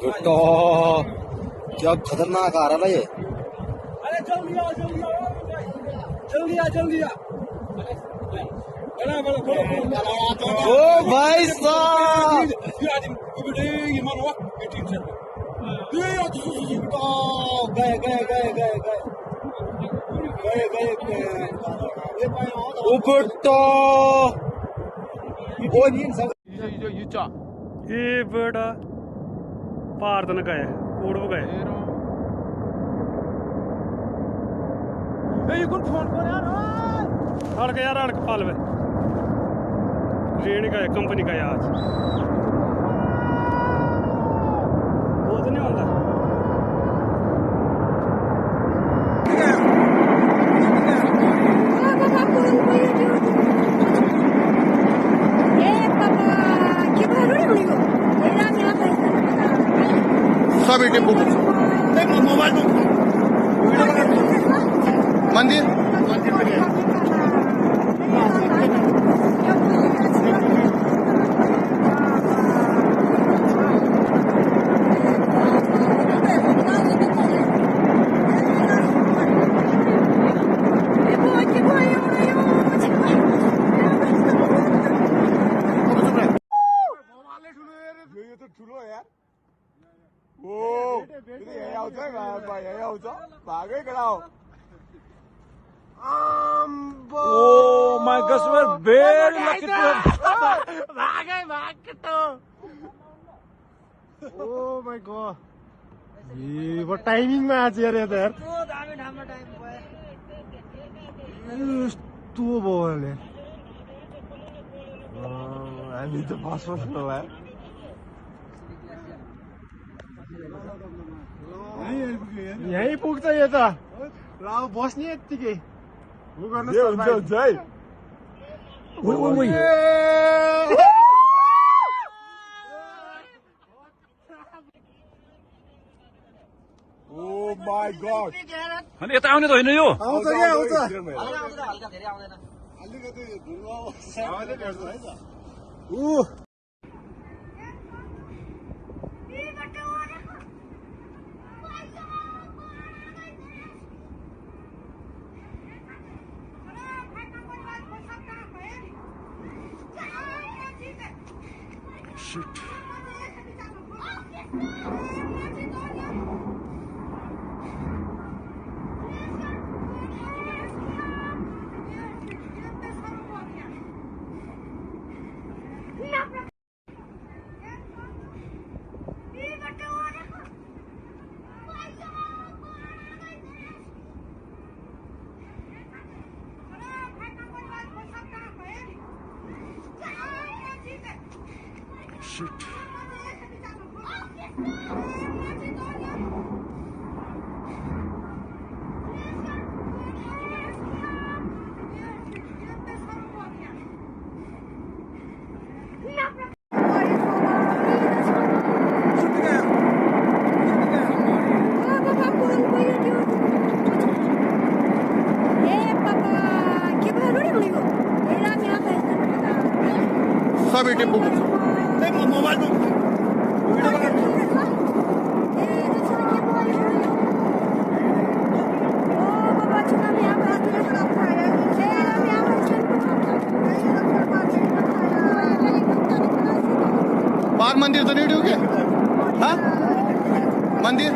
तो क्या खतरनाक आ रहा है ये। अरे जल्दी आओ जल्दी आ जल्दी आ। ओ भाई साहब ये बड़ा ਭਾਰਤ ਨੇ ਗਏ ਕੋੜ ਵਗਾਏ ਇਹ ਕੋਲ ਫੋਨ ਕਰ ਯਾਰ अड़क यार अड़क पालवे रेण का है कंपनी का आज वो तो नहीं होता सभी टेम्पो मोबाइल मंदिर Oh my gosh, we're very lucky to Oh my god. ये वो टाइमिंग में आज यार यार तू बोल है हामी त बस्नु होला यही पुग्छ यो त ल बस्ने यतिकै हो गर्न हुन्छ है Oh my god. अनि यता आउने त होइन यो आउँछ के आउँछ हल्का धेरै आउँदैन अलिकति धुलो आउँदै गर्छ है त Shit. Shit. सभी टेम्पो मोबाइल बाघ मंदिर तो नहीं डूब गया हाँ मंदिर